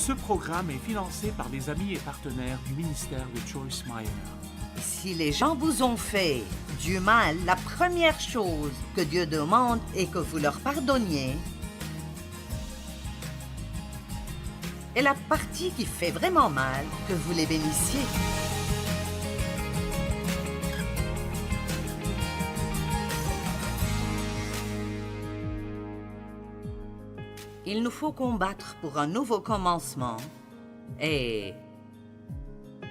Ce programme est financé par les amis et partenaires du ministère de Joyce Meyer. Si les gens vous ont fait du mal, la première chose que Dieu demande est que vous leur pardonniez. Et la partie qui fait vraiment mal, que vous les bénissiez. Il nous faut combattre pour un nouveau commencement. Et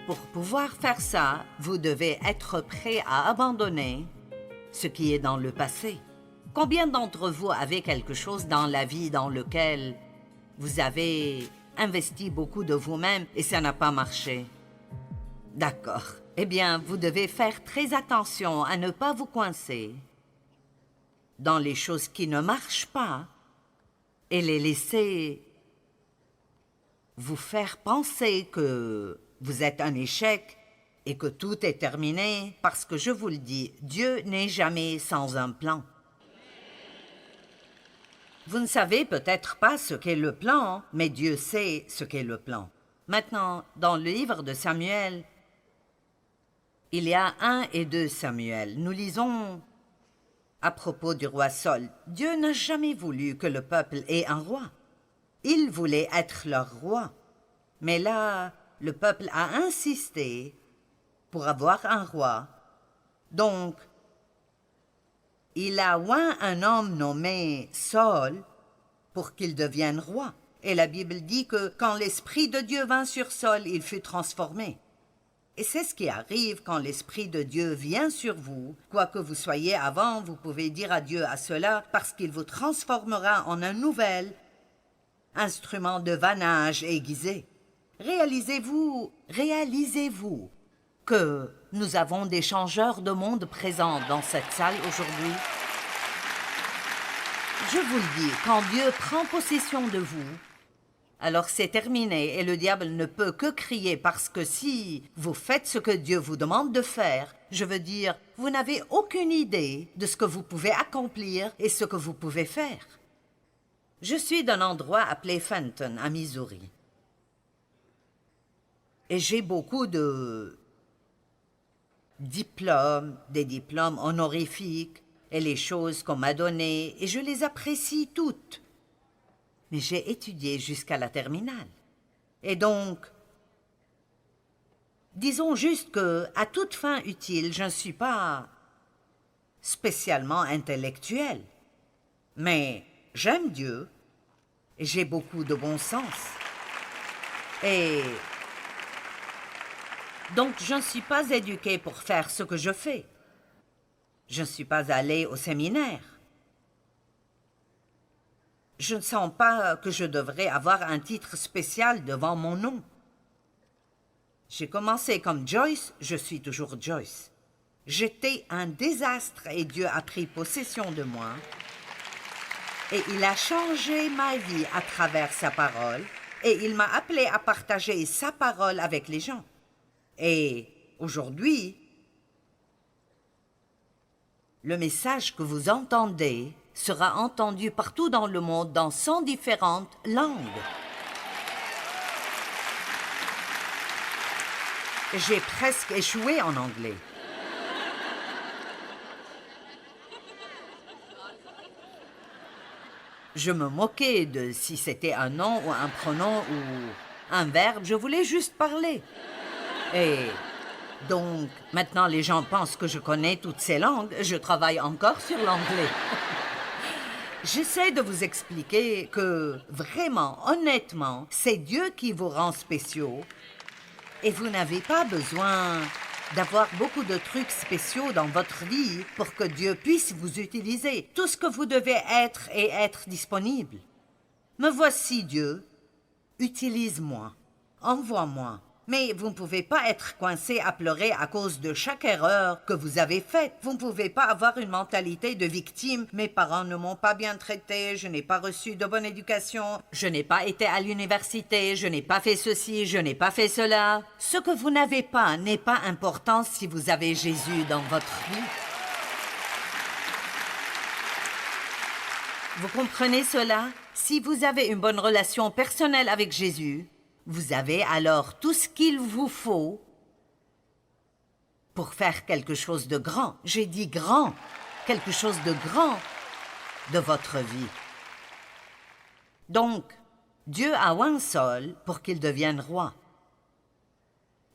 pour pouvoir faire ça, vous devez être prêt à abandonner ce qui est dans le passé. Combien d'entre vous avez quelque chose dans la vie dans lequel vous avez investi beaucoup de vous-même et ça n'a pas marché? D'accord. Eh bien, vous devez faire très attention à ne pas vous coincer dans les choses qui ne marchent pas et les laisser vous faire penser que vous êtes un échec et que tout est terminé parce que je vous le dis, Dieu n'est jamais sans un plan. Vous ne savez peut-être pas ce qu'est le plan, mais Dieu sait ce qu'est le plan. Maintenant, dans le livre de Samuel, il y a 1 et 2 Samuel. Nous lisons à propos du roi Saul. Dieu n'a jamais voulu que le peuple ait un roi. Il voulait être leur roi. Mais là, le peuple a insisté pour avoir un roi. Donc, il a oint un homme nommé Saul pour qu'il devienne roi. Et la Bible dit que quand l'Esprit de Dieu vint sur Saul, il fut transformé. Et c'est ce qui arrive quand l'Esprit de Dieu vient sur vous. Quoi que vous soyez avant, vous pouvez dire adieu à cela parce qu'il vous transformera en un nouvel instrument de vannage aiguisé. Réalisez-vous que nous avons des changeurs de monde présents dans cette salle aujourd'hui? Je vous le dis, quand Dieu prend possession de vous, alors c'est terminé et le diable ne peut que crier parce que si vous faites ce que Dieu vous demande de faire, je veux dire, vous n'avez aucune idée de ce que vous pouvez accomplir et ce que vous pouvez faire. Je suis d'un endroit appelé Fenton, à Missouri. Et j'ai beaucoup de diplômes, des diplômes honorifiques et les choses qu'on m'a données, et je les apprécie toutes. Mais j'ai étudié jusqu'à la terminale. Et donc, disons juste que, à toute fin utile, je ne suis pas spécialement intellectuelle. Mais j'aime Dieu, et j'ai beaucoup de bon sens. Et donc, je ne suis pas éduquée pour faire ce que je fais. Je ne suis pas allée au séminaire. Je ne sens pas que je devrais avoir un titre spécial devant mon nom. J'ai commencé comme Joyce, je suis toujours Joyce. J'étais un désastre et Dieu a pris possession de moi. Et il a changé ma vie à travers sa parole. Et il m'a appelé à partager sa parole avec les gens. Et aujourd'hui, le message que vous entendez sera entendu partout dans le monde dans 100 différentes langues. J'ai presque échoué en anglais. Je me moquais de si c'était un nom ou un pronom ou un verbe, je voulais juste parler. Et donc, maintenant les gens pensent que je connais toutes ces langues, je travaille encore sur l'anglais. J'essaie de vous expliquer que, vraiment, honnêtement, c'est Dieu qui vous rend spéciaux et vous n'avez pas besoin d'avoir beaucoup de trucs spéciaux dans votre vie pour que Dieu puisse vous utiliser. Tout ce que vous devez être est être disponible. Me voici, Dieu. Utilise-moi. Envoie-moi. Mais vous ne pouvez pas être coincé à pleurer à cause de chaque erreur que vous avez faite. Vous ne pouvez pas avoir une mentalité de victime. Mes parents ne m'ont pas bien traité, je n'ai pas reçu de bonne éducation, je n'ai pas été à l'université, je n'ai pas fait ceci, je n'ai pas fait cela. Ce que vous n'avez pas n'est pas important si vous avez Jésus dans votre vie. Vous comprenez cela? Si vous avez une bonne relation personnelle avec Jésus, Vous avez alors tout ce qu'il vous faut pour faire quelque chose de grand. J'ai dit grand, quelque chose de grand de votre vie. Donc, Dieu a oint Saül pour qu'il devienne roi.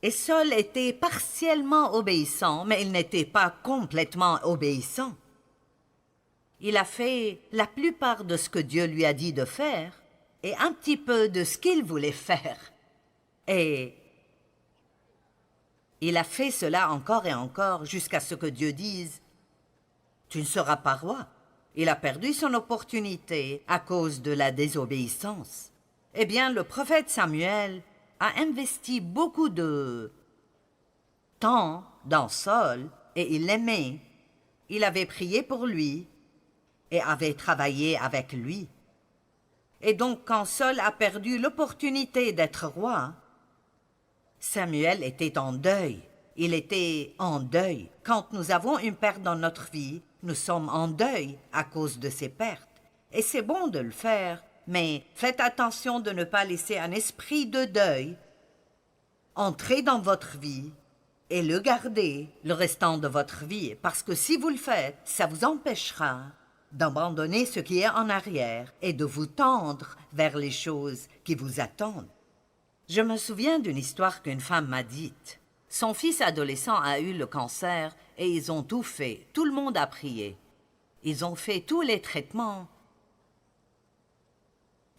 Et Saül était partiellement obéissant, mais il n'était pas complètement obéissant. Il a fait la plupart de ce que Dieu lui a dit de faire et un petit peu de ce qu'il voulait faire. Et il a fait cela encore et encore jusqu'à ce que Dieu dise « Tu ne seras pas roi ». Il a perdu son opportunité à cause de la désobéissance. Eh bien, le prophète Samuel a investi beaucoup de temps dans Saül et il l'aimait. Il avait prié pour lui et avait travaillé avec lui. Et donc, quand Saül a perdu l'opportunité d'être roi, Samuel était en deuil. Il était en deuil. Quand nous avons une perte dans notre vie, nous sommes en deuil à cause de ces pertes. Et c'est bon de le faire, mais faites attention de ne pas laisser un esprit de deuil entrer dans votre vie et le garder le restant de votre vie. Parce que si vous le faites, ça vous empêchera d'abandonner ce qui est en arrière et de vous tendre vers les choses qui vous attendent. Je me souviens d'une histoire qu'une femme m'a dite. Son fils adolescent a eu le cancer et ils ont tout fait. Tout le monde a prié. Ils ont fait tous les traitements.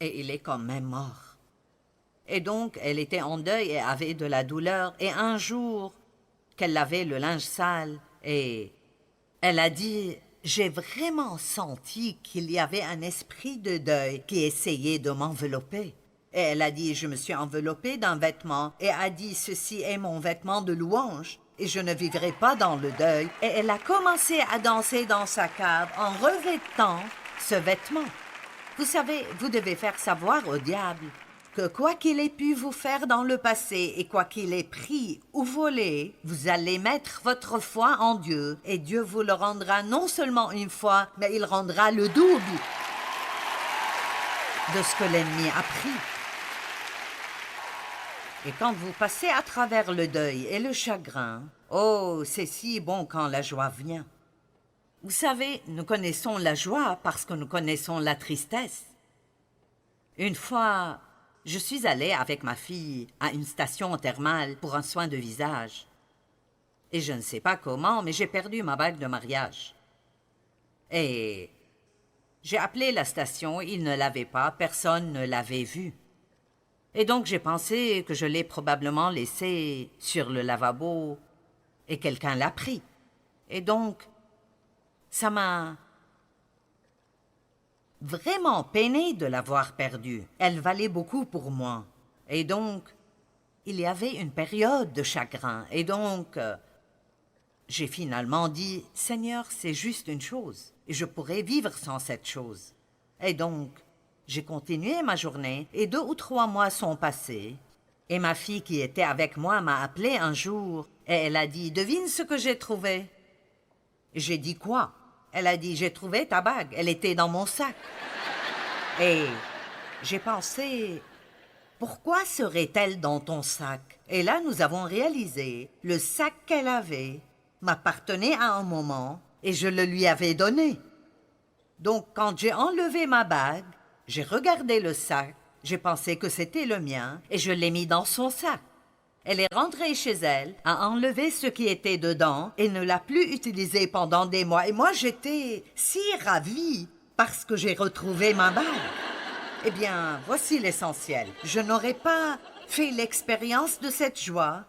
Et il est quand même mort. Et donc, elle était en deuil et avait de la douleur. Et un jour, qu'elle lavait le linge sale, et elle a dit « J'ai vraiment senti qu'il y avait un esprit de deuil qui essayait de m'envelopper. » Et elle a dit « Je me suis enveloppée d'un vêtement et a dit « Ceci est mon vêtement de louange et je ne vivrai pas dans le deuil. » Et elle a commencé à danser dans sa cave en revêtant ce vêtement. Vous savez, vous devez faire savoir au diable que quoi qu'il ait pu vous faire dans le passé et quoi qu'il ait pris ou volé, vous allez mettre votre foi en Dieu et Dieu vous le rendra non seulement une fois, mais il rendra le double de ce que l'ennemi a pris. Et quand vous passez à travers le deuil et le chagrin, oh, c'est si bon quand la joie vient. Vous savez, nous connaissons la joie parce que nous connaissons la tristesse. Une fois, je suis allée avec ma fille à une station thermale pour un soin de visage. Et je ne sais pas comment, mais j'ai perdu ma bague de mariage. Et j'ai appelé la station, ils ne l'avaient pas, personne ne l'avait vue. Et donc j'ai pensé que je l'ai probablement laissée sur le lavabo et quelqu'un l'a pris. Et donc, ça m'a vraiment peiné de l'avoir perdue. Elle valait beaucoup pour moi. Et donc, il y avait une période de chagrin. Et donc, j'ai finalement dit, « Seigneur, c'est juste une chose. Et je pourrais vivre sans cette chose. » Et donc, j'ai continué ma journée et 2 ou 3 mois sont passés. Et ma fille qui était avec moi m'a appelé un jour et elle a dit « Devine ce que j'ai trouvé. » J'ai dit « Quoi ?» Elle a dit « J'ai trouvé ta bague. Elle était dans mon sac. » Et j'ai pensé « Pourquoi serait-elle dans ton sac ?» Et là, nous avons réalisé le sac qu'elle avait m'appartenait à un moment et je le lui avais donné. Donc, quand j'ai enlevé ma bague, j'ai regardé le sac, j'ai pensé que c'était le mien et je l'ai mis dans son sac. Elle est rentrée chez elle, a enlevé ce qui était dedans et ne l'a plus utilisé pendant des mois. Et moi, j'étais si ravie parce que j'ai retrouvé ma bague. Eh bien, voici l'essentiel. Je n'aurais pas fait l'expérience de cette joie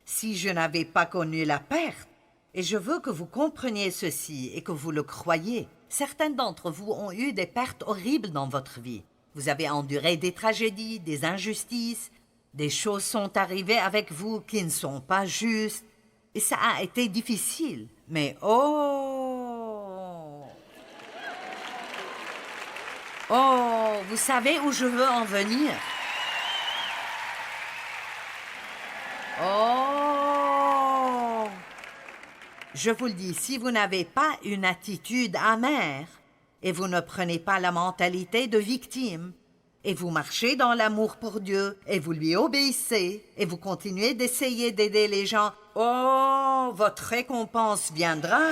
si je n'avais pas connu la perte. Et je veux que vous compreniez ceci et que vous le croyiez. Certains d'entre vous ont eu des pertes horribles dans votre vie. Vous avez enduré des tragédies, des injustices. Des choses sont arrivées avec vous qui ne sont pas justes. Et ça a été difficile. Mais oh, vous savez où je veux en venir? Oh, je vous le dis, si vous n'avez pas une attitude amère et vous ne prenez pas la mentalité de victime et vous marchez dans l'amour pour Dieu, et vous lui obéissez, et vous continuez d'essayer d'aider les gens, oh, votre récompense viendra,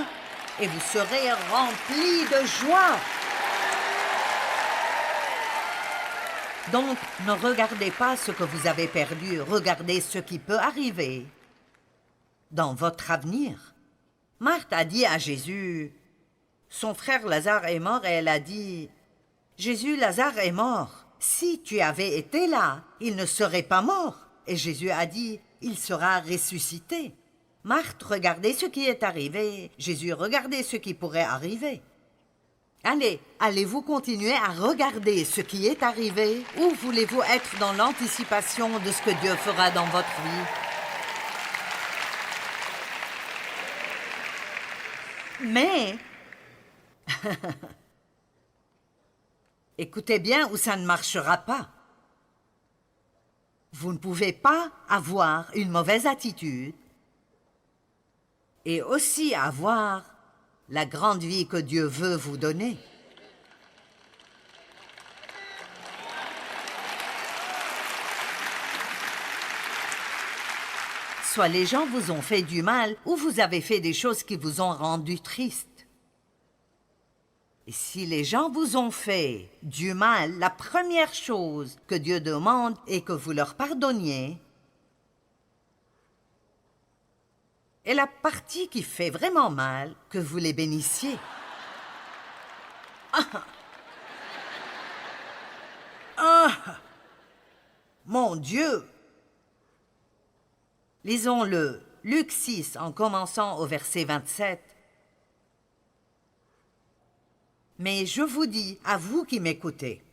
et vous serez remplis de joie. Donc, ne regardez pas ce que vous avez perdu, regardez ce qui peut arriver dans votre avenir. Marthe a dit à Jésus, son frère Lazare est mort, et elle a dit, Jésus, Lazare est mort. Si tu avais été là, il ne serait pas mort. Et Jésus a dit, il sera ressuscité. Marthe, regardez ce qui est arrivé. Jésus, regardez ce qui pourrait arriver. Allez-vous continuer à regarder ce qui est arrivé ou voulez-vous être dans l'anticipation de ce que Dieu fera dans votre vie? Mais, écoutez bien ou ça ne marchera pas. Vous ne pouvez pas avoir une mauvaise attitude et aussi avoir la grande vie que Dieu veut vous donner. Soit les gens vous ont fait du mal ou vous avez fait des choses qui vous ont rendu triste. Et si les gens vous ont fait du mal, la première chose que Dieu demande est que vous leur pardonniez. Et la partie qui fait vraiment mal, que vous les bénissiez. Mon Dieu! Lisons-le, Luc 6, en commençant au verset 27. Mais je vous dis, à vous qui m'écoutez,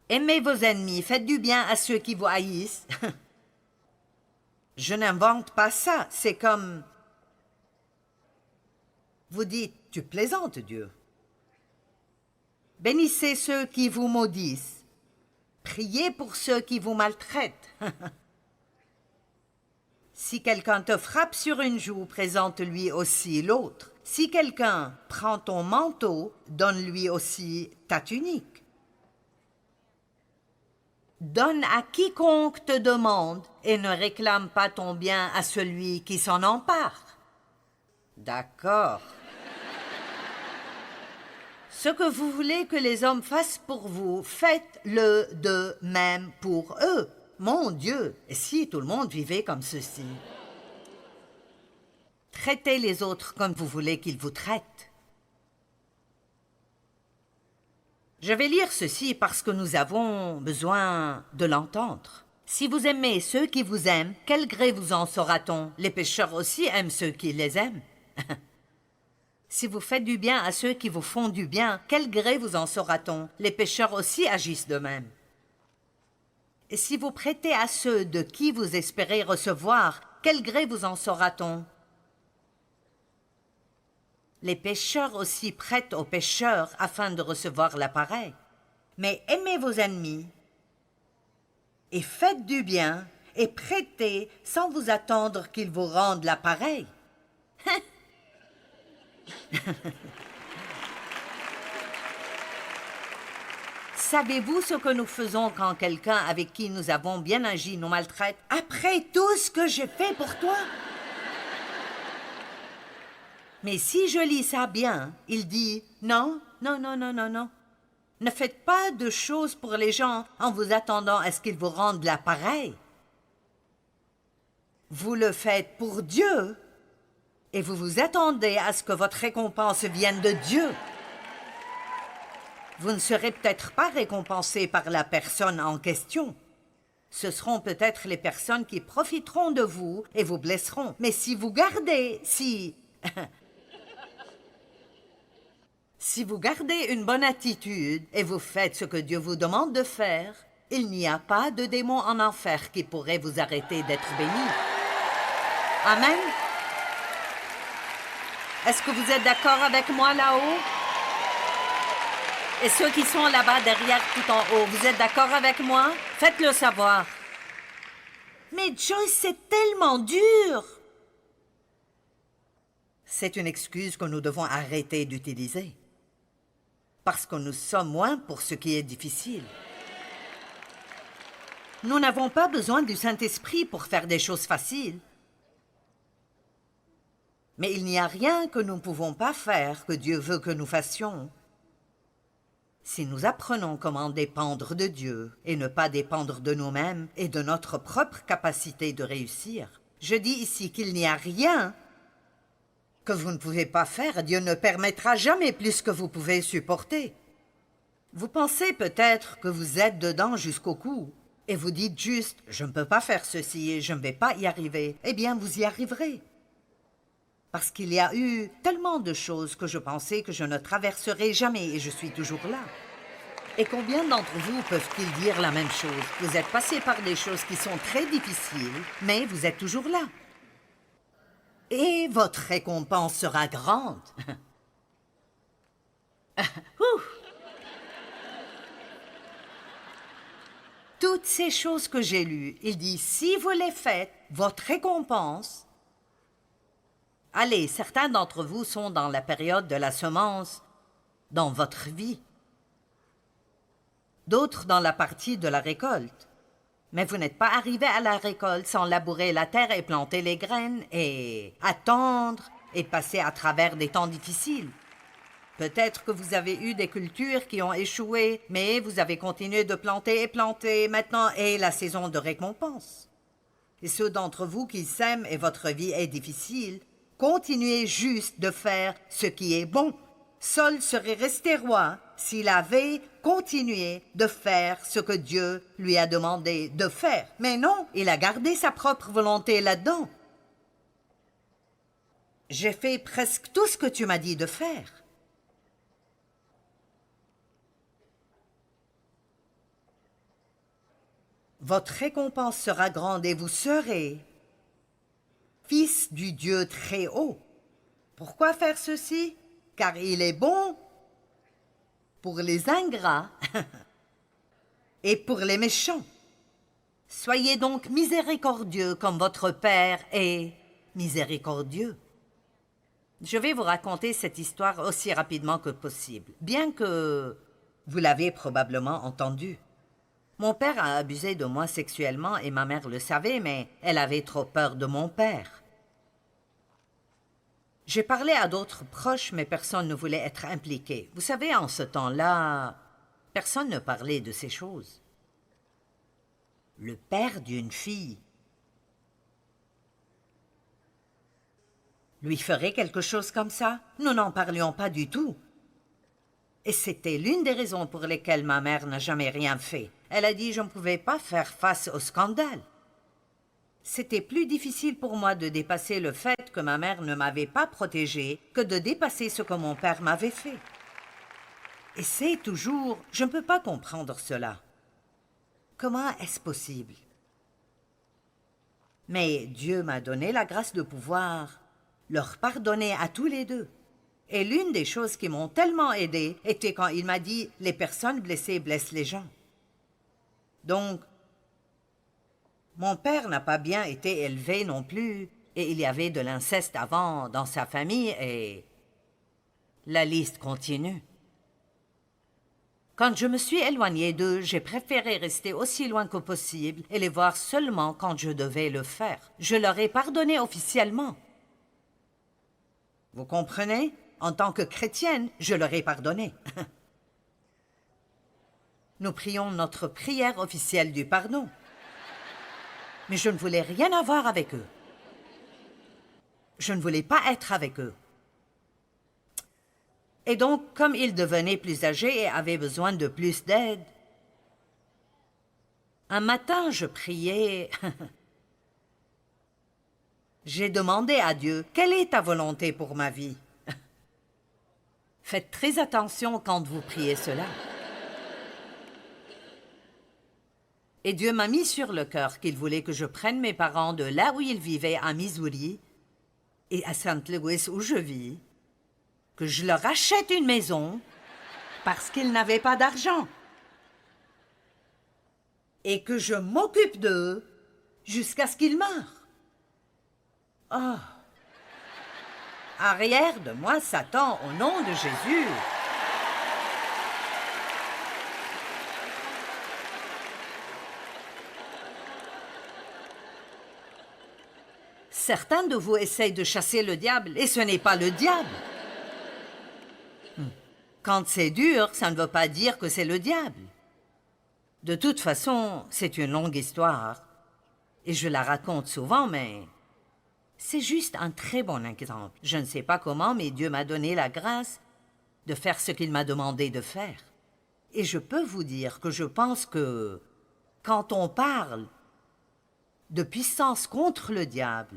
aimez vos ennemis, faites du bien à ceux qui vous haïssent. Je n'invente pas ça, c'est comme... Vous dites, tu plaisantes, Dieu. Bénissez ceux qui vous maudissent. Priez pour ceux qui vous maltraitent. Si quelqu'un te frappe sur une joue, présente-lui aussi l'autre. Si quelqu'un prend ton manteau, donne-lui aussi ta tunique. Donne à quiconque te demande et ne réclame pas ton bien à celui qui s'en empare. D'accord. Ce que vous voulez que les hommes fassent pour vous, faites-le de même pour eux. Mon Dieu, et si tout le monde vivait comme ceci? Traitez les autres comme vous voulez qu'ils vous traitent. Je vais lire ceci parce que nous avons besoin de l'entendre. Si vous aimez ceux qui vous aiment, quel gré vous en saura-t-on? Les pécheurs aussi aiment ceux qui les aiment. Si vous faites du bien à ceux qui vous font du bien, quel gré vous en saura-t-on? Les pécheurs aussi agissent de même. Et si vous prêtez à ceux de qui vous espérez recevoir, quel gré vous en saura-t-on? Les pécheurs aussi prêtent aux pécheurs afin de recevoir l'appareil. Mais aimez vos ennemis et faites du bien et prêtez sans vous attendre qu'ils vous rendent l'appareil. Savez-vous ce que nous faisons quand quelqu'un avec qui nous avons bien agi nous maltraite? Après tout ce que j'ai fait pour toi? Mais si je lis ça bien, il dit non, non, non, non, non, non. Ne faites pas de choses pour les gens en vous attendant à ce qu'ils vous rendent l'appareil. Vous le faites pour Dieu et vous vous attendez à ce que votre récompense vienne de Dieu. Vous ne serez peut-être pas récompensé par la personne en question. Ce seront peut-être les personnes qui profiteront de vous et vous blesseront. Mais si vous gardez, si vous gardez une bonne attitude et vous faites ce que Dieu vous demande de faire, il n'y a pas de démon en enfer qui pourrait vous arrêter d'être béni. Amen. Est-ce que vous êtes d'accord avec moi là-haut? Et ceux qui sont là-bas derrière tout en haut, vous êtes d'accord avec moi? Faites-le savoir. Mais Joyce, c'est tellement dur. C'est une excuse que nous devons arrêter d'utiliser. parce que nous sommes moins pour ce qui est difficile. Nous n'avons pas besoin du Saint-Esprit pour faire des choses faciles. Mais il n'y a rien que nous ne pouvons pas faire que Dieu veut que nous fassions. Si nous apprenons comment dépendre de Dieu et ne pas dépendre de nous-mêmes et de notre propre capacité de réussir, je dis ici qu'il n'y a rien que vous ne pouvez pas faire. Dieu ne permettra jamais plus que vous pouvez supporter. Vous pensez peut-être que vous êtes dedans jusqu'au cou et vous dites juste « je ne peux pas faire ceci et je ne vais pas y arriver ». Eh bien, vous y arriverez. Parce qu'il y a eu tellement de choses que je pensais que je ne traverserais jamais et je suis toujours là. Et combien d'entre vous peuvent-ils dire la même chose? Vous êtes passé par des choses qui sont très difficiles, mais vous êtes toujours là. Et votre récompense sera grande. Toutes ces choses que j'ai lues, il dit, si vous les faites, votre récompense... Allez, certains d'entre vous sont dans la période de la semence dans votre vie. D'autres dans la partie de la récolte. Mais vous n'êtes pas arrivé à la récolte sans labourer la terre et planter les graines et attendre et passer à travers des temps difficiles. Peut-être que vous avez eu des cultures qui ont échoué, mais vous avez continué de planter et planter. Maintenant est la saison de récompense. Et ceux d'entre vous qui s'aiment et votre vie est difficile, continuez juste de faire ce qui est bon. Saul serait resté roi s'il avait continué de faire ce que Dieu lui a demandé de faire. Mais non, il a gardé sa propre volonté là-dedans. J'ai fait presque tout ce que tu m'as dit de faire. Votre récompense sera grande et vous serez fils du Dieu très haut. Pourquoi faire ceci? Car il est bon pour les ingrats et pour les méchants. Soyez donc miséricordieux comme votre Père est miséricordieux. Je vais vous raconter cette histoire aussi rapidement que possible, bien que vous l'avez probablement entendue. Mon père a abusé de moi sexuellement et ma mère le savait, mais elle avait trop peur de mon père. J'ai parlé à d'autres proches, mais personne ne voulait être impliqué. Vous savez, en ce temps-là, personne ne parlait de ces choses. Le père d'une fille lui ferait quelque chose comme ça? Nous n'en parlions pas du tout. Et c'était l'une des raisons pour lesquelles ma mère n'a jamais rien fait. Elle a dit que je ne pouvais pas faire face au scandale. C'était plus difficile pour moi de dépasser le fait que ma mère ne m'avait pas protégée que de dépasser ce que mon père m'avait fait. Et c'est toujours... Je ne peux pas comprendre cela. Comment est-ce possible? Mais Dieu m'a donné la grâce de pouvoir leur pardonner à tous les deux. Et l'une des choses qui m'ont tellement aidée était quand il m'a dit « Les personnes blessées blessent les gens ». Donc, mon père n'a pas bien été élevé non plus, et il y avait de l'inceste avant dans sa famille, et la liste continue. Quand je me suis éloignée d'eux, j'ai préféré rester aussi loin que possible et les voir seulement quand je devais le faire. Je leur ai pardonné officiellement. Vous comprenez? En tant que chrétienne, je leur ai pardonné. Nous prions notre prière officielle du pardon. Mais je ne voulais rien avoir avec eux. Je ne voulais pas être avec eux. Et donc, comme ils devenaient plus âgés et avaient besoin de plus d'aide, un matin, je priais. J'ai demandé à Dieu, « Quelle est ta volonté pour ma vie? » Faites très attention quand vous priez cela. Et Dieu m'a mis sur le cœur qu'il voulait que je prenne mes parents de là où ils vivaient à Missouri et à St. Louis où je vis, que je leur achète une maison parce qu'ils n'avaient pas d'argent et que je m'occupe d'eux jusqu'à ce qu'ils meurent. Oh! Arrière de moi, Satan, au nom de Jésus! Certains de vous essayent de chasser le diable et ce n'est pas le diable. Quand c'est dur, ça ne veut pas dire que c'est le diable. De toute façon, c'est une longue histoire. Et je la raconte souvent, mais c'est juste un très bon exemple. Je ne sais pas comment, mais Dieu m'a donné la grâce de faire ce qu'il m'a demandé de faire. Et je peux vous dire que je pense que quand on parle de puissance contre le diable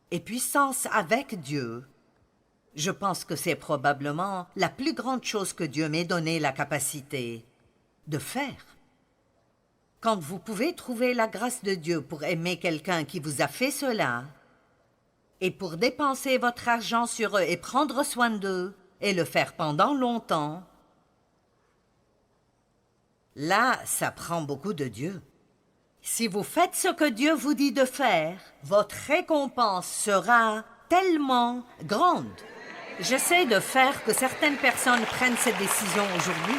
et puissance avec Dieu, je pense que c'est probablement la plus grande chose que Dieu m'ait donné la capacité de faire. Quand vous pouvez trouver la grâce de Dieu pour aimer quelqu'un qui vous a fait cela, et pour dépenser votre argent sur eux et prendre soin d'eux, et le faire pendant longtemps, là, ça prend beaucoup de Dieu. Si vous faites ce que Dieu vous dit de faire, votre récompense sera tellement grande. J'essaie de faire que certaines personnes prennent cette décision aujourd'hui.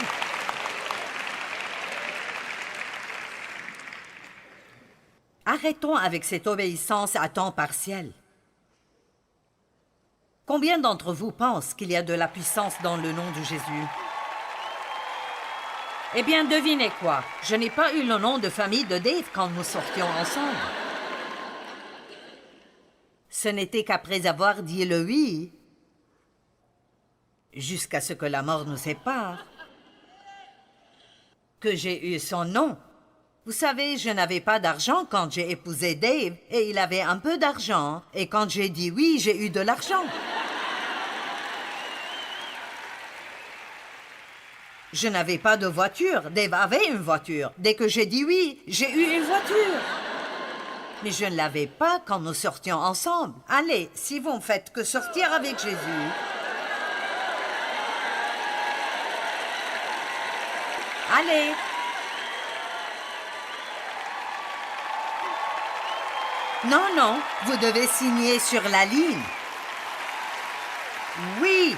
Arrêtons avec cette obéissance à temps partiel. Combien d'entre vous pensent qu'il y a de la puissance dans le nom de Jésus? Eh bien, devinez quoi? Je n'ai pas eu le nom de famille de Dave quand nous sortions ensemble. Ce n'était qu'après avoir dit le oui, jusqu'à ce que la mort nous sépare, que j'ai eu son nom. Vous savez, je n'avais pas d'argent quand j'ai épousé Dave, et il avait un peu d'argent, et quand j'ai dit oui, j'ai eu de l'argent. Je n'avais pas de voiture, Dave avait une voiture. Dès que j'ai dit oui, j'ai eu une voiture. Mais je ne l'avais pas quand nous sortions ensemble. Allez, si vous ne faites que sortir avec Jésus... Allez! Non, non, vous devez signer sur la ligne. Oui!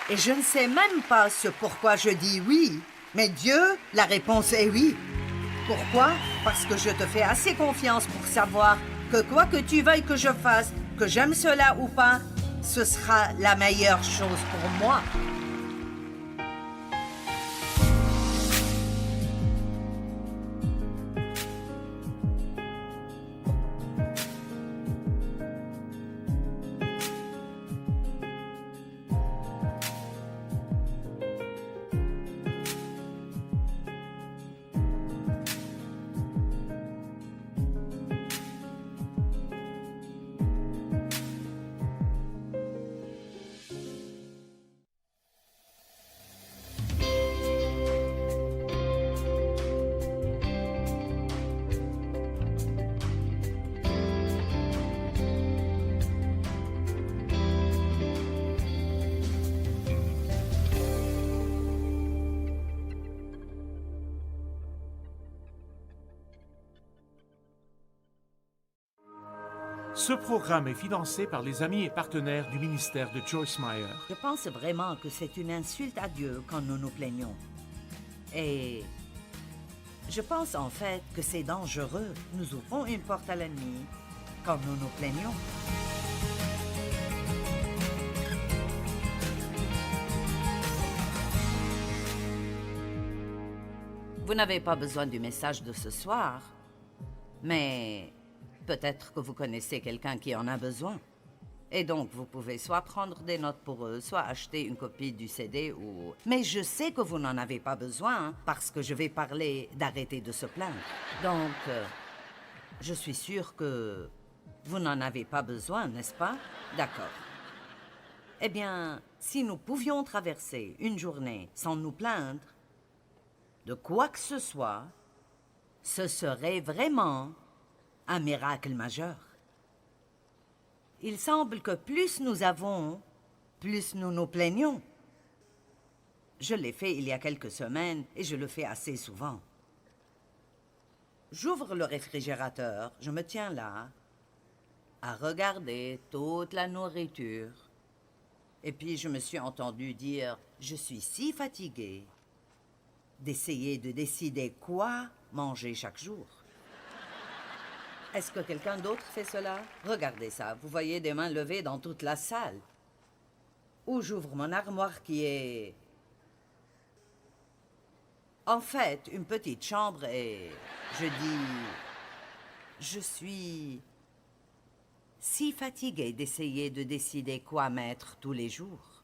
Et je ne sais même pas ce pourquoi je dis oui. Mais Dieu, la réponse est oui. Pourquoi? Parce que je te fais assez confiance pour savoir que quoi que tu veuilles que je fasse, que j'aime cela ou pas, ce sera la meilleure chose pour moi. Ce programme est financé par les amis et partenaires du ministère de Joyce Meyer. Je pense vraiment que c'est une insulte à Dieu quand nous nous plaignons. Et je pense en fait que c'est dangereux. Nous ouvrons une porte à l'ennemi quand nous nous plaignons. Vous n'avez pas besoin du message de ce soir, mais peut-être que vous connaissez quelqu'un qui en a besoin. Et donc, vous pouvez soit prendre des notes pour eux, soit acheter une copie du CD ou... Mais je sais que vous n'en avez pas besoin, parce que je vais parler d'arrêter de se plaindre. Donc, je suis sûre que vous n'en avez pas besoin, n'est-ce pas? D'accord. Eh bien, si nous pouvions traverser une journée sans nous plaindre de quoi que ce soit, ce serait vraiment un miracle majeur. Il semble que plus nous avons, plus nous nous plaignons. Je l'ai fait il y a quelques semaines et je le fais assez souvent. J'ouvre le réfrigérateur, je me tiens là, à regarder toute la nourriture. Et puis je me suis entendu dire, je suis si fatiguée d'essayer de décider quoi manger chaque jour. Est-ce que quelqu'un d'autre fait cela? Regardez ça, vous voyez des mains levées dans toute la salle. Ou j'ouvre mon armoire qui est... en fait, une petite chambre et je dis... Je suis si fatiguée d'essayer de décider quoi mettre tous les jours.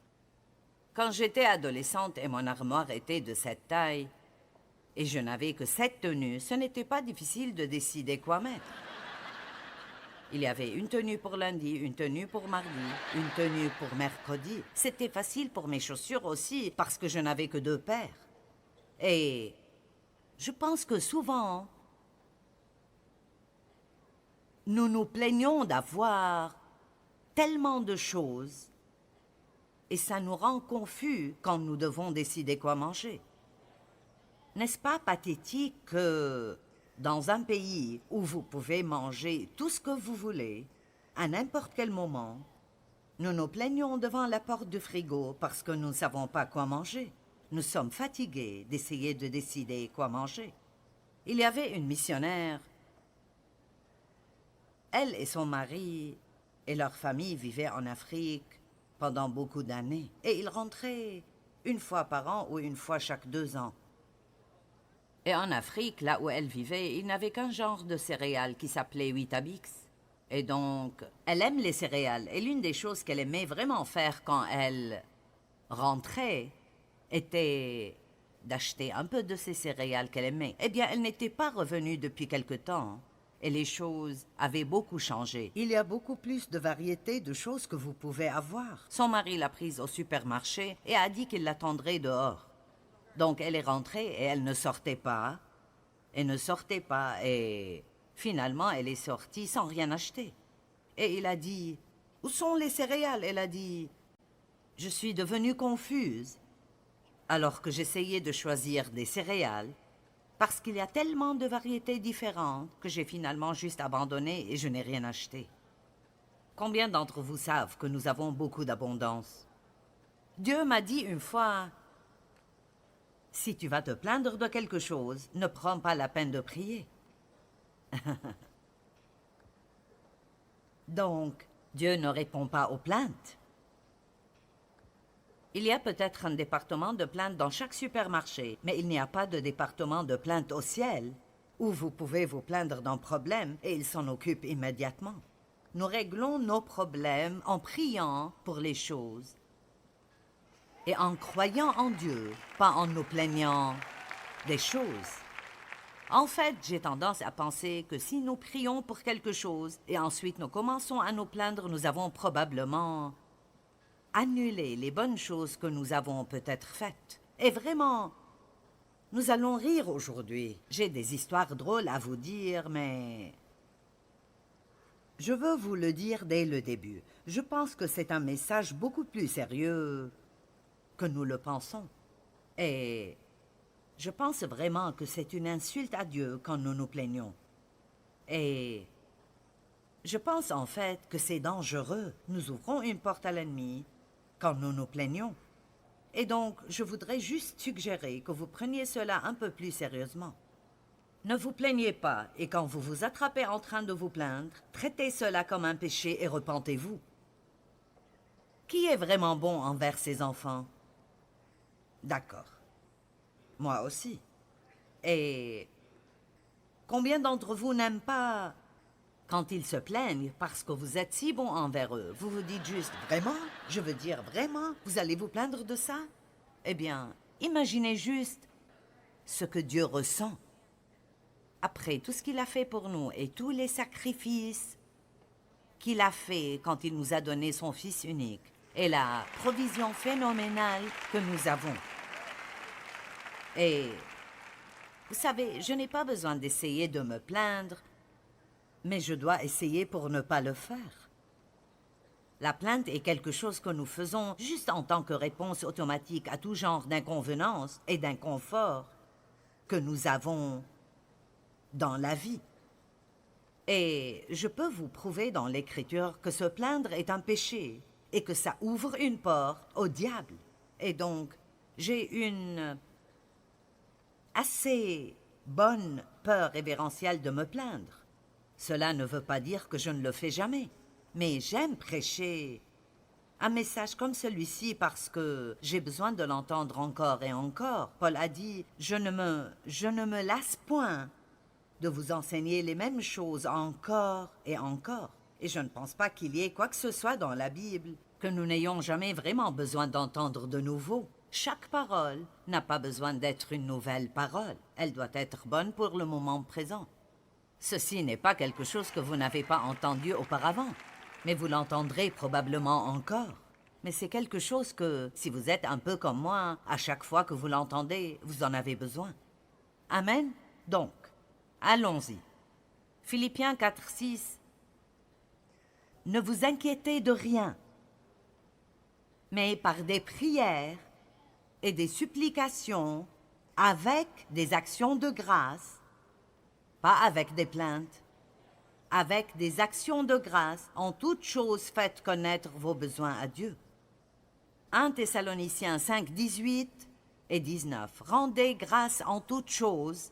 Quand j'étais adolescente et mon armoire était de cette taille, et je n'avais que 7 tenues, ce n'était pas difficile de décider quoi mettre. Il y avait une tenue pour lundi, une tenue pour mardi, une tenue pour mercredi. C'était facile pour mes chaussures aussi, parce que je n'avais que 2 paires. Et je pense que souvent, nous nous plaignons d'avoir tellement de choses et ça nous rend confus quand nous devons décider quoi manger. N'est-ce pas pathétique que dans un pays où vous pouvez manger tout ce que vous voulez, à n'importe quel moment, nous nous plaignons devant la porte du frigo parce que nous ne savons pas quoi manger. Nous sommes fatigués d'essayer de décider quoi manger. Il y avait une missionnaire. Elle et son mari et leur famille vivaient en Afrique pendant beaucoup d'années. Et ils rentraient une fois par an ou une fois chaque 2 ans. Et en Afrique, là où elle vivait, il n'avait qu'un genre de céréales qui s'appelait Weetabix. Et donc, elle aime les céréales. Et l'une des choses qu'elle aimait vraiment faire quand elle rentrait était d'acheter un peu de ces céréales qu'elle aimait. Eh bien, elle n'était pas revenue depuis quelque temps. Et les choses avaient beaucoup changé. Il y a beaucoup plus de variétés de choses que vous pouvez avoir. Son mari l'a prise au supermarché et a dit qu'il l'attendrait dehors. Donc elle est rentrée et elle ne sortait pas. Elle ne sortait pas et finalement elle est sortie sans rien acheter. Et il a dit « Où sont les céréales ?» Elle a dit « Je suis devenue confuse. » Alors que j'essayais de choisir des céréales, parce qu'il y a tellement de variétés différentes que j'ai finalement juste abandonné et je n'ai rien acheté. Combien d'entre vous savent que nous avons beaucoup d'abondance? Dieu m'a dit une fois, si tu vas te plaindre de quelque chose, ne prends pas la peine de prier. Donc, Dieu ne répond pas aux plaintes. Il y a peut-être un département de plaintes dans chaque supermarché, mais il n'y a pas de département de plaintes au ciel, où vous pouvez vous plaindre d'un problème et il s'en occupe immédiatement. Nous réglons nos problèmes en priant pour les choses et en croyant en Dieu, pas en nous plaignant des choses. En fait, j'ai tendance à penser que si nous prions pour quelque chose et ensuite nous commençons à nous plaindre, nous avons probablement annulé les bonnes choses que nous avons peut-être faites. Et vraiment, nous allons rire aujourd'hui. J'ai des histoires drôles à vous dire, mais je veux vous le dire dès le début. Je pense que c'est un message beaucoup plus sérieux que nous le pensons. Et je pense vraiment que c'est une insulte à Dieu quand nous nous plaignons. Et je pense en fait que c'est dangereux. Nous ouvrons une porte à l'ennemi quand nous nous plaignons. Et donc, je voudrais juste suggérer que vous preniez cela un peu plus sérieusement. Ne vous plaignez pas, et quand vous vous attrapez en train de vous plaindre, traitez cela comme un péché et repentez-vous. Qui est vraiment bon envers ses enfants? D'accord. Moi aussi. Et combien d'entre vous n'aiment pas quand ils se plaignent parce que vous êtes si bon envers eux? Vous vous dites juste « Vraiment? Je veux dire vraiment? Vous allez vous plaindre de ça? » Eh bien, imaginez juste ce que Dieu ressent. Après tout ce qu'il a fait pour nous et tous les sacrifices qu'il a fait quand il nous a donné son Fils unique et la provision phénoménale que nous avons. Et vous savez, je n'ai pas besoin d'essayer de me plaindre, mais je dois essayer pour ne pas le faire. La plainte est quelque chose que nous faisons juste en tant que réponse automatique à tout genre d'inconvenances et d'inconfort que nous avons dans la vie. Et je peux vous prouver dans l'Écriture que se plaindre est un péché et que ça ouvre une porte au diable. Et donc, j'ai une assez bonne peur révérentielle de me plaindre. Cela ne veut pas dire que je ne le fais jamais, mais j'aime prêcher un message comme celui-ci parce que j'ai besoin de l'entendre encore et encore. Paul a dit « Je ne me lasse point de vous enseigner les mêmes choses encore et encore. » Et je ne pense pas qu'il y ait quoi que ce soit dans la Bible que nous n'ayons jamais vraiment besoin d'entendre de nouveau. Chaque parole n'a pas besoin d'être une nouvelle parole. Elle doit être bonne pour le moment présent. Ceci n'est pas quelque chose que vous n'avez pas entendu auparavant, mais vous l'entendrez probablement encore. Mais c'est quelque chose que, si vous êtes un peu comme moi, à chaque fois que vous l'entendez, vous en avez besoin. Amen? Donc, allons-y. Philippiens 4:6. Ne vous inquiétez de rien, mais par des prières et des supplications, avec des actions de grâce, pas avec des plaintes, avec des actions de grâce, en toutes choses faites connaître vos besoins à Dieu. 1 Thessaloniciens 5, 18 et 19. Rendez grâce en toutes choses,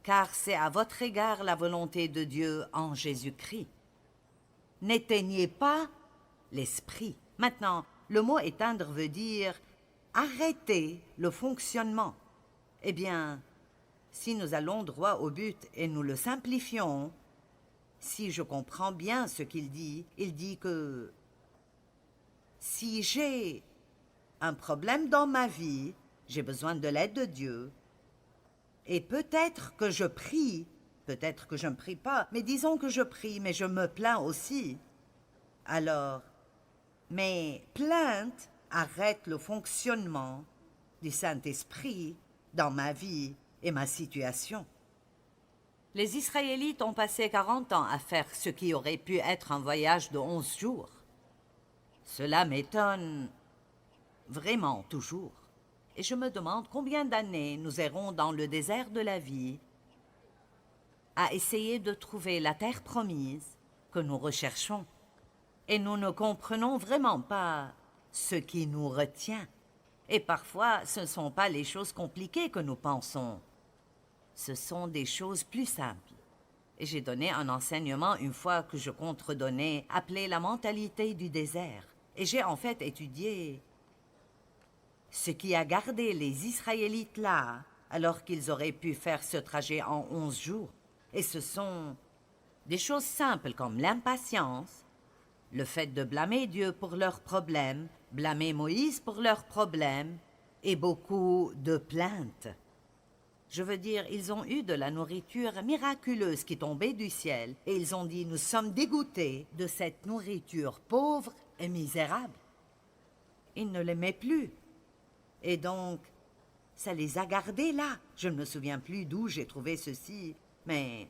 car c'est à votre égard la volonté de Dieu en Jésus-Christ. N'éteignez pas l'esprit. Maintenant, le mot éteindre veut dire arrêter le fonctionnement. Eh bien, si nous allons droit au but et nous le simplifions, si je comprends bien ce qu'il dit que si j'ai un problème dans ma vie, j'ai besoin de l'aide de Dieu, et peut-être que je prie, peut-être que je ne prie pas, mais disons que je prie, mais je me plains aussi. Alors, mes plaintes arrêtent le fonctionnement du Saint-Esprit dans ma vie et ma situation. Les Israélites ont passé 40 ans à faire ce qui aurait pu être un voyage de 11 jours. Cela m'étonne vraiment toujours. Et je me demande combien d'années nous errons dans le désert de la vie à essayer de trouver la terre promise que nous recherchons. Et nous ne comprenons vraiment pas ce qui nous retient. Et parfois, ce ne sont pas les choses compliquées que nous pensons. Ce sont des choses plus simples. Et j'ai donné un enseignement une fois que je compte redonner, appelé la mentalité du désert. Et j'ai en fait étudié ce qui a gardé les Israélites là, alors qu'ils auraient pu faire ce trajet en 11 jours. Et ce sont des choses simples comme l'impatience, le fait de blâmer Dieu pour leurs problèmes, blâmer Moïse pour leurs problèmes, et beaucoup de plaintes. Je veux dire, ils ont eu de la nourriture miraculeuse qui tombait du ciel, et ils ont dit, nous sommes dégoûtés de cette nourriture pauvre et misérable. Ils ne l'aimaient plus. Et donc, ça les a gardés là. Je ne me souviens plus d'où j'ai trouvé ceci, mais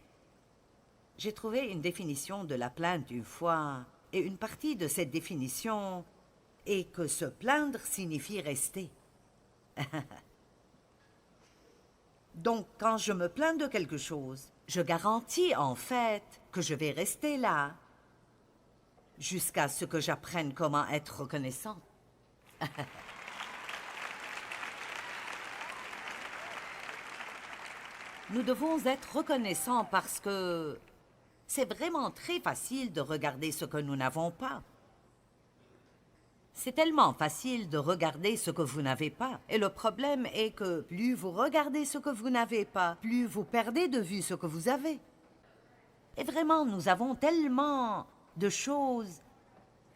j'ai trouvé une définition de la plainte une fois, et une partie de cette définition est que se plaindre signifie rester. Donc, quand je me plains de quelque chose, je garantis en fait que je vais rester là jusqu'à ce que j'apprenne comment être reconnaissant. Nous devons être reconnaissants parce que c'est vraiment très facile de regarder ce que nous n'avons pas. C'est tellement facile de regarder ce que vous n'avez pas. Et le problème est que plus vous regardez ce que vous n'avez pas, plus vous perdez de vue ce que vous avez. Et vraiment, nous avons tellement de choses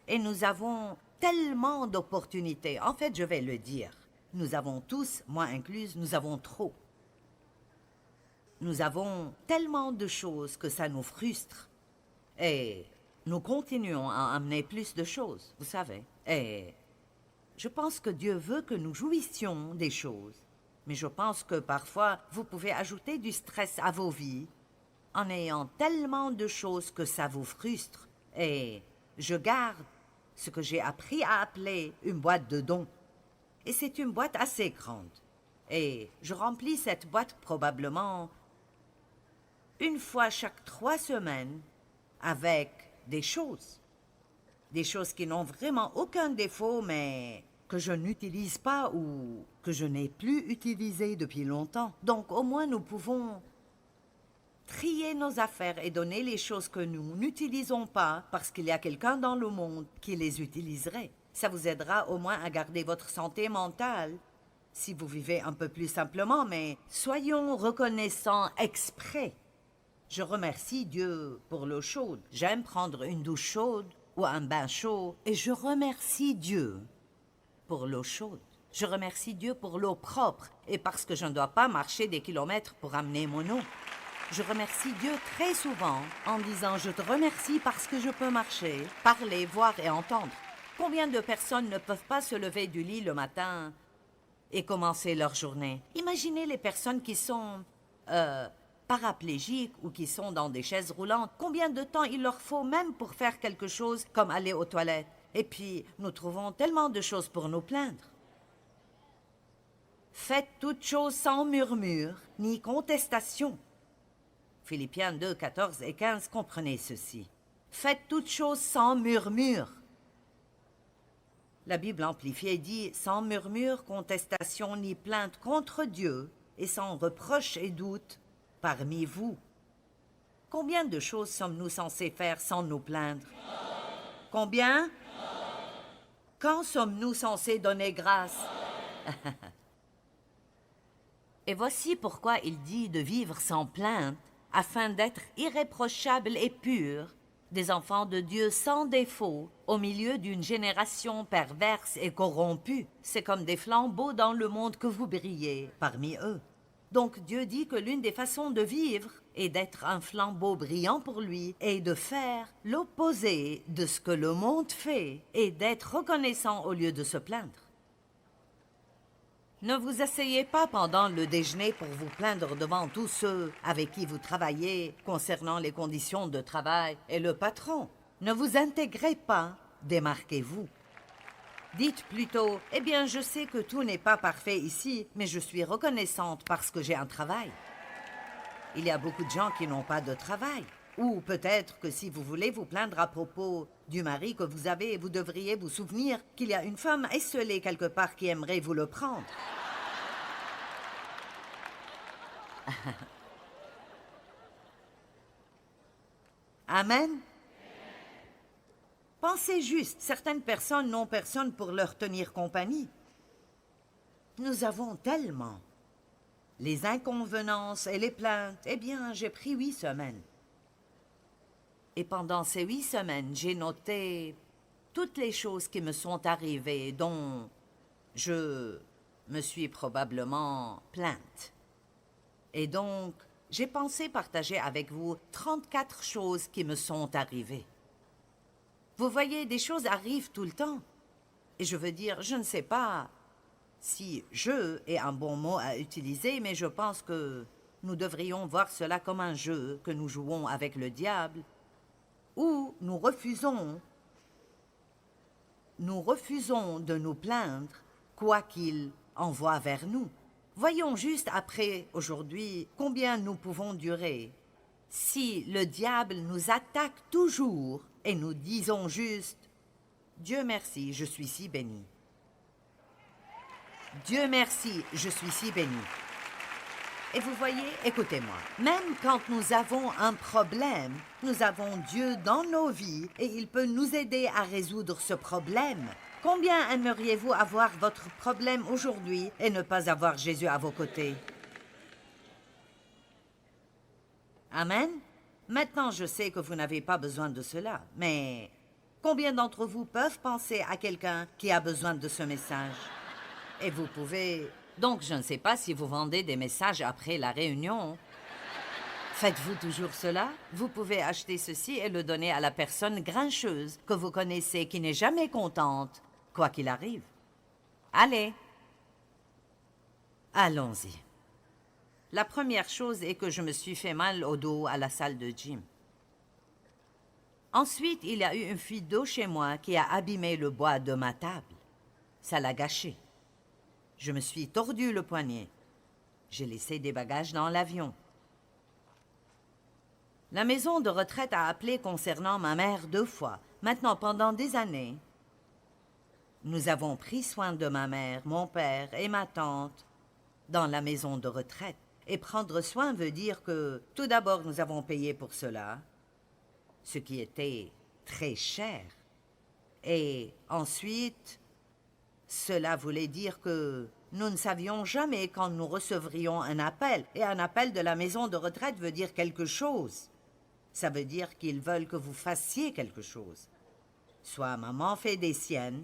et nous avons tellement d'opportunités. En fait, je vais le dire. Nous avons tous, moi incluse, nous avons trop. Nous avons tellement de choses que ça nous frustre. Et nous continuons à amener plus de choses, vous savez. Et je pense que Dieu veut que nous jouissions des choses. Mais je pense que parfois, vous pouvez ajouter du stress à vos vies en ayant tellement de choses que ça vous frustre. Et je garde ce que j'ai appris à appeler une boîte de dons. Et c'est une boîte assez grande. Et je remplis cette boîte probablement une fois chaque 3 semaines avec des choses. Des choses qui n'ont vraiment aucun défaut, mais que je n'utilise pas ou que je n'ai plus utilisées depuis longtemps. Donc au moins nous pouvons trier nos affaires et donner les choses que nous n'utilisons pas parce qu'il y a quelqu'un dans le monde qui les utiliserait. Ça vous aidera au moins à garder votre santé mentale si vous vivez un peu plus simplement, mais soyons reconnaissants exprès. Je remercie Dieu pour l'eau chaude. J'aime prendre une douche chaude ou un bain chaud et je remercie Dieu pour l'eau chaude. Je remercie Dieu pour l'eau propre et parce que je ne dois pas marcher des kilomètres pour amener mon eau. Je remercie Dieu très souvent en disant « Je te remercie parce que je peux marcher, parler, voir et entendre ». Combien de personnes ne peuvent pas se lever du lit le matin et commencer leur journée? Imaginez les personnes qui sont paraplégiques ou qui sont dans des chaises roulantes. Combien de temps il leur faut même pour faire quelque chose comme aller aux toilettes? Et puis, nous trouvons tellement de choses pour nous plaindre. Faites toutes choses sans murmure ni contestation. Philippiens 2, 14 et 15, comprenez ceci. Faites toutes choses sans murmure. La Bible amplifiée dit « sans murmure, contestation ni plainte contre Dieu et sans reproche et doute parmi vous. » Combien de choses sommes-nous censés faire sans nous plaindre? Combien? Quand sommes-nous censés donner grâce? Et voici pourquoi il dit de vivre sans plainte, afin d'être irréprochables et purs, des enfants de Dieu sans défaut, au milieu d'une génération perverse et corrompue. C'est comme des flambeaux dans le monde que vous brillez parmi eux. Donc Dieu dit que l'une des façons de vivre est d'être un flambeau brillant pour lui et de faire l'opposé de ce que le monde fait et d'être reconnaissant au lieu de se plaindre. Ne vous asseyez pas pendant le déjeuner pour vous plaindre devant tous ceux avec qui vous travaillez concernant les conditions de travail et le patron. Ne vous intégrez pas, démarquez-vous. Dites plutôt, eh bien, je sais que tout n'est pas parfait ici, mais je suis reconnaissante parce que j'ai un travail. Il y a beaucoup de gens qui n'ont pas de travail. Ou peut-être que si vous voulez vous plaindre à propos du mari que vous avez, vous devriez vous souvenir qu'il y a une femme esselée quelque part qui aimerait vous le prendre. Amen. Pensez juste, certaines personnes n'ont personne pour leur tenir compagnie. Nous avons tellement. Les inconvenances et les plaintes, eh bien, j'ai pris 8 semaines. Et pendant ces 8 semaines, j'ai noté toutes les choses qui me sont arrivées, dont je me suis probablement plainte. Et donc, j'ai pensé partager avec vous 34 choses qui me sont arrivées. Vous voyez, des choses arrivent tout le temps. Et je veux dire, je ne sais pas si « je » est un bon mot à utiliser, mais je pense que nous devrions voir cela comme un jeu que nous jouons avec le diable, où nous refusons de nous plaindre, quoi qu'il envoie vers nous. Voyons juste après, aujourd'hui, combien nous pouvons durer. Si le diable nous attaque toujours et nous disons juste « Dieu merci, je suis si béni. Dieu merci, je suis si béni. » Et vous voyez, écoutez-moi, même quand nous avons un problème, nous avons Dieu dans nos vies et il peut nous aider à résoudre ce problème. Combien aimeriez-vous avoir votre problème aujourd'hui et ne pas avoir Jésus à vos côtés? Amen. Maintenant, je sais que vous n'avez pas besoin de cela, mais combien d'entre vous peuvent penser à quelqu'un qui a besoin de ce message? Et vous pouvez... Donc, je ne sais pas si vous vendez des messages après la réunion. Faites-vous toujours cela? Vous pouvez acheter ceci et le donner à la personne grincheuse que vous connaissez qui n'est jamais contente, quoi qu'il arrive. Allez. Allons-y. La première chose est que je me suis fait mal au dos à la salle de gym. Ensuite, il y a eu une fuite d'eau chez moi qui a abîmé le bois de ma table. Ça l'a gâché. Je me suis tordu le poignet. J'ai laissé des bagages dans l'avion. La maison de retraite a appelé concernant ma mère 2 fois. Maintenant, pendant des années, nous avons pris soin de ma mère, mon père et ma tante dans la maison de retraite. Et prendre soin veut dire que, tout d'abord, nous avons payé pour cela, ce qui était très cher. Et ensuite, cela voulait dire que nous ne savions jamais quand nous recevrions un appel. Et un appel de la maison de retraite veut dire quelque chose. Ça veut dire qu'ils veulent que vous fassiez quelque chose. Soit maman fait des siennes,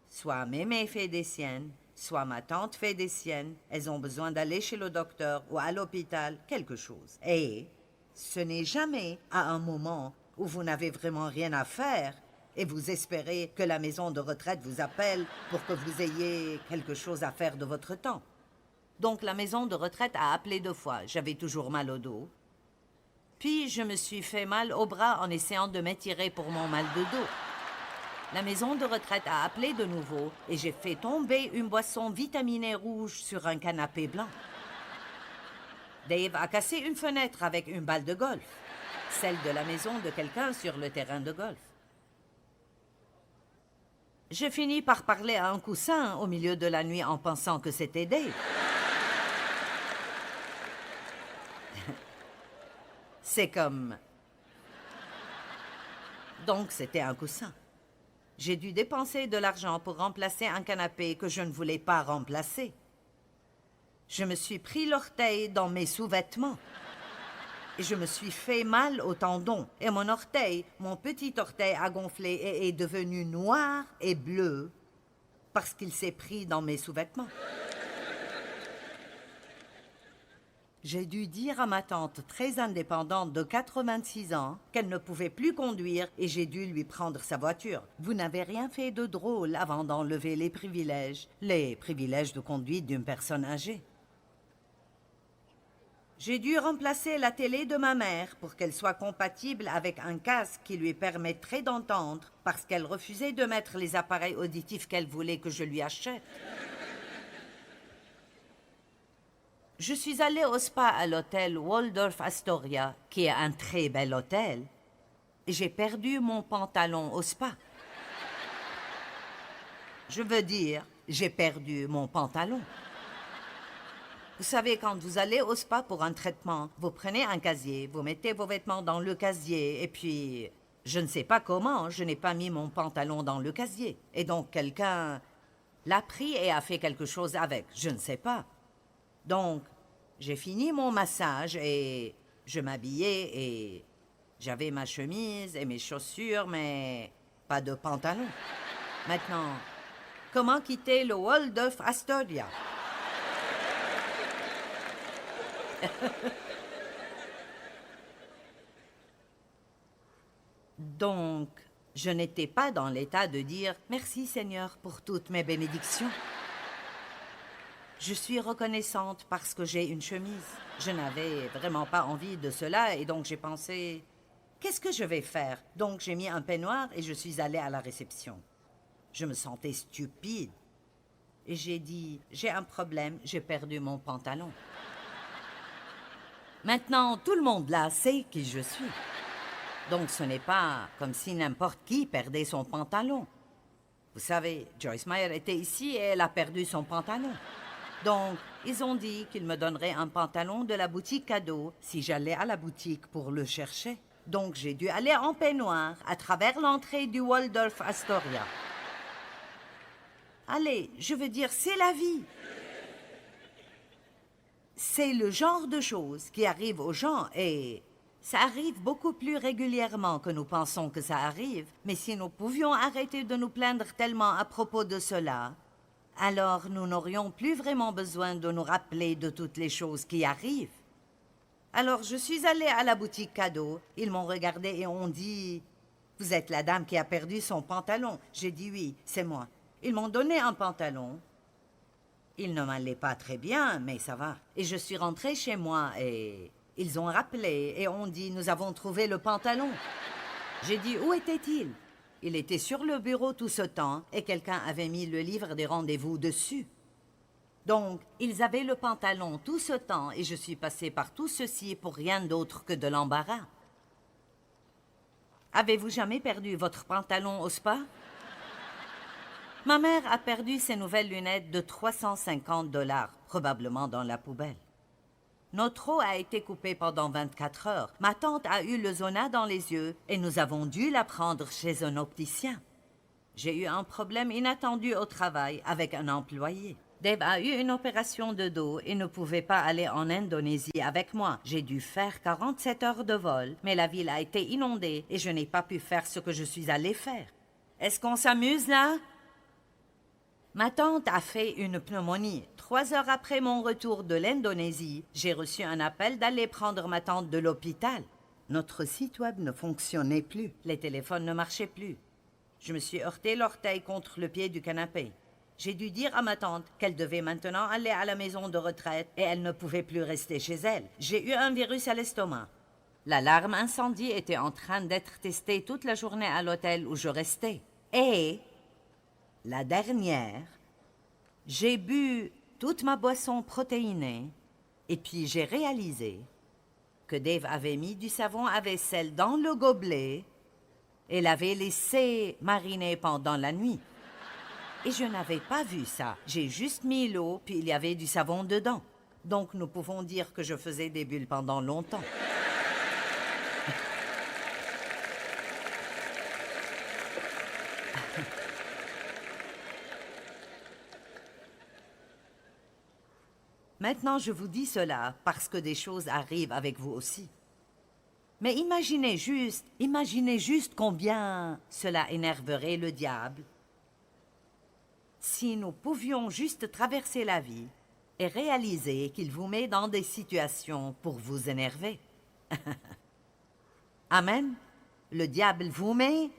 soit mémé fait des siennes, soit ma tante fait des siennes. Elles ont besoin d'aller chez le docteur ou à l'hôpital, quelque chose. Et ce n'est jamais à un moment où vous n'avez vraiment rien à faire et vous espérez que la maison de retraite vous appelle pour que vous ayez quelque chose à faire de votre temps. Donc la maison de retraite a appelé 2 fois. J'avais toujours mal au dos. Puis je me suis fait mal au bras en essayant de m'étirer pour mon mal de dos. La maison de retraite a appelé de nouveau et j'ai fait tomber une boisson vitaminée rouge sur un canapé blanc. Dave a cassé une fenêtre avec une balle de golf, celle de la maison de quelqu'un sur le terrain de golf. Je finis par parler à un coussin au milieu de la nuit en pensant que c'était Dave. C'est comme... Donc c'était un coussin. J'ai dû dépenser de l'argent pour remplacer un canapé que je ne voulais pas remplacer. Je me suis pris l'orteil dans mes sous-vêtements. Et je me suis fait mal au tendon. Et mon orteil, mon petit orteil a gonflé et est devenu noir et bleu parce qu'il s'est pris dans mes sous-vêtements. J'ai dû dire à ma tante très indépendante de 86 ans qu'elle ne pouvait plus conduire et j'ai dû lui prendre sa voiture. Vous n'avez rien fait de drôle avant d'enlever les privilèges de conduite d'une personne âgée. J'ai dû remplacer la télé de ma mère pour qu'elle soit compatible avec un casque qui lui permettrait d'entendre parce qu'elle refusait de mettre les appareils auditifs qu'elle voulait que je lui achète. Je suis allée au spa à l'hôtel Waldorf Astoria, qui est un très bel hôtel, et j'ai perdu mon pantalon au spa. Je veux dire, j'ai perdu mon pantalon. Vous savez, quand vous allez au spa pour un traitement, vous prenez un casier, vous mettez vos vêtements dans le casier, et puis, je ne sais pas comment, je n'ai pas mis mon pantalon dans le casier. Et donc, quelqu'un l'a pris et a fait quelque chose avec, je ne sais pas. Donc, j'ai fini mon massage et je m'habillais et j'avais ma chemise et mes chaussures, mais pas de pantalon. Maintenant, comment quitter le Waldorf Astoria? Donc, je n'étais pas dans l'état de dire « Merci Seigneur pour toutes mes bénédictions ». Je suis reconnaissante parce que j'ai une chemise. Je n'avais vraiment pas envie de cela et donc j'ai pensé « Qu'est-ce que je vais faire ?» Donc j'ai mis un peignoir et je suis allée à la réception. Je me sentais stupide. Et j'ai dit « J'ai un problème, j'ai perdu mon pantalon. » Maintenant, tout le monde là sait qui je suis. Donc ce n'est pas comme si n'importe qui perdait son pantalon. Vous savez, Joyce Meyer était ici et elle a perdu son pantalon. Donc, ils ont dit qu'ils me donneraient un pantalon de la boutique cadeau si j'allais à la boutique pour le chercher. Donc, j'ai dû aller en peignoir à travers l'entrée du Waldorf Astoria. Allez, je veux dire, c'est la vie. C'est le genre de choses qui arrivent aux gens et ça arrive beaucoup plus régulièrement que nous pensons que ça arrive. Mais si nous pouvions arrêter de nous plaindre tellement à propos de cela, alors nous n'aurions plus vraiment besoin de nous rappeler de toutes les choses qui arrivent. Alors je suis allée à la boutique cadeau. Ils m'ont regardé et ont dit « Vous êtes la dame qui a perdu son pantalon ?» J'ai dit « Oui, c'est moi. » Ils m'ont donné un pantalon. Il ne m'allait pas très bien, mais ça va. Et je suis rentrée chez moi et ils ont rappelé et ont dit « Nous avons trouvé le pantalon. » J'ai dit « Où était-il » Il était sur le bureau tout ce temps et quelqu'un avait mis le livre des rendez-vous dessus. Donc, ils avaient le pantalon tout ce temps et je suis passée par tout ceci pour rien d'autre que de l'embarras. Avez-vous jamais perdu votre pantalon au spa? Ma mère a perdu ses nouvelles lunettes de $350, probablement dans la poubelle. Notre eau a été coupée pendant 24 heures. Ma tante a eu le zona dans les yeux et nous avons dû la prendre chez un opticien. J'ai eu un problème inattendu au travail avec un employé. Dave a eu une opération de dos et ne pouvait pas aller en Indonésie avec moi. J'ai dû faire 47 heures de vol, mais la ville a été inondée et je n'ai pas pu faire ce que je suis allée faire. Est-ce qu'on s'amuse là? Ma tante a fait une pneumonie. 3 heures après mon retour de l'Indonésie, j'ai reçu un appel d'aller prendre ma tante de l'hôpital. Notre site web ne fonctionnait plus. Les téléphones ne marchaient plus. Je me suis heurté l'orteil contre le pied du canapé. J'ai dû dire à ma tante qu'elle devait maintenant aller à la maison de retraite et elle ne pouvait plus rester chez elle. J'ai eu un virus à l'estomac. L'alarme incendie était en train d'être testée toute la journée à l'hôtel où je restais. Et la dernière, j'ai bu toute ma boisson protéinée et puis j'ai réalisé que Dave avait mis du savon à vaisselle dans le gobelet et l'avait laissé mariner pendant la nuit. Et je n'avais pas vu ça. J'ai juste mis l'eau, puis il y avait du savon dedans. Donc nous pouvons dire que je faisais des bulles pendant longtemps. Maintenant, je vous dis cela parce que des choses arrivent avec vous aussi. Mais imaginez juste combien cela énerverait le diable si nous pouvions juste traverser la vie et réaliser qu'il vous met dans des situations pour vous énerver. Amen. Le diable vous met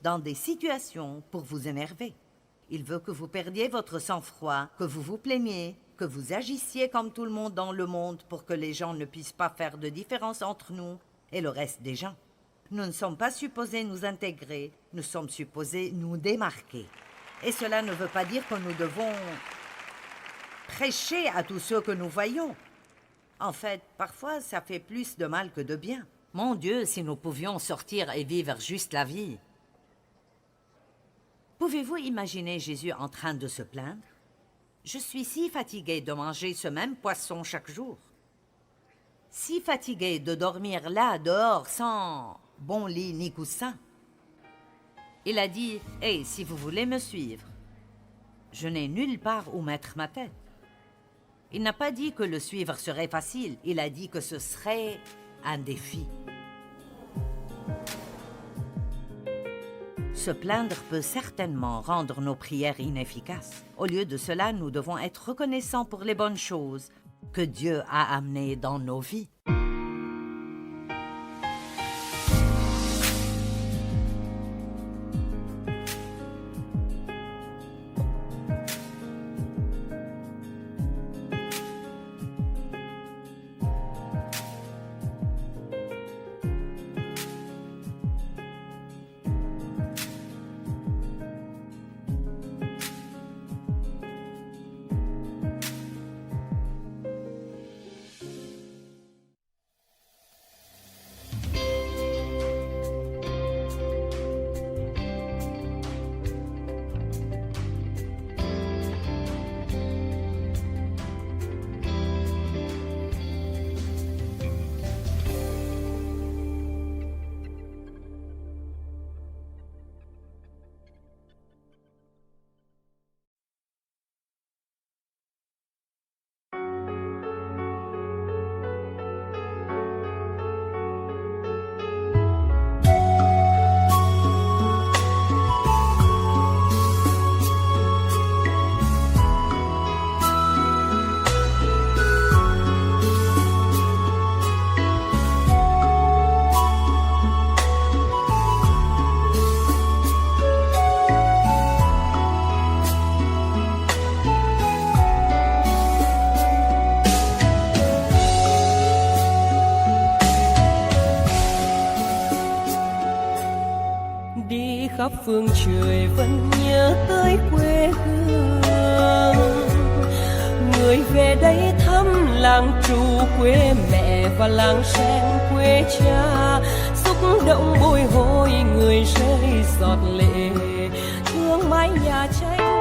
dans des situations pour vous énerver. Il veut que vous perdiez votre sang-froid, que vous vous plaigniez, que vous agissiez comme tout le monde dans le monde pour que les gens ne puissent pas faire de différence entre nous et le reste des gens. Nous ne sommes pas supposés nous intégrer, nous sommes supposés nous démarquer. Et cela ne veut pas dire que nous devons prêcher à tous ceux que nous voyons. En fait, parfois, ça fait plus de mal que de bien. Mon Dieu, si nous pouvions sortir et vivre juste la vie. Pouvez-vous imaginer Jésus en train de se plaindre? Je suis si fatigué de manger ce même poisson chaque jour. Si fatigué de dormir là, dehors, sans bon lit ni coussin. Il a dit, « Hey, si vous voulez me suivre, je n'ai nulle part où mettre ma tête. » Il n'a pas dit que le suivre serait facile, il a dit que ce serait un défi. Se plaindre peut certainement rendre nos prières inefficaces. Au lieu de cela, nous devons être reconnaissants pour les bonnes choses que Dieu a amenées dans nos vies. khắp phương trời vẫn nhớ tới quê hương. Người về đây thăm làng trù quê mẹ và làng sen quê cha, xúc động bồi hồi người rơi giọt lệ thương mái nhà tranh.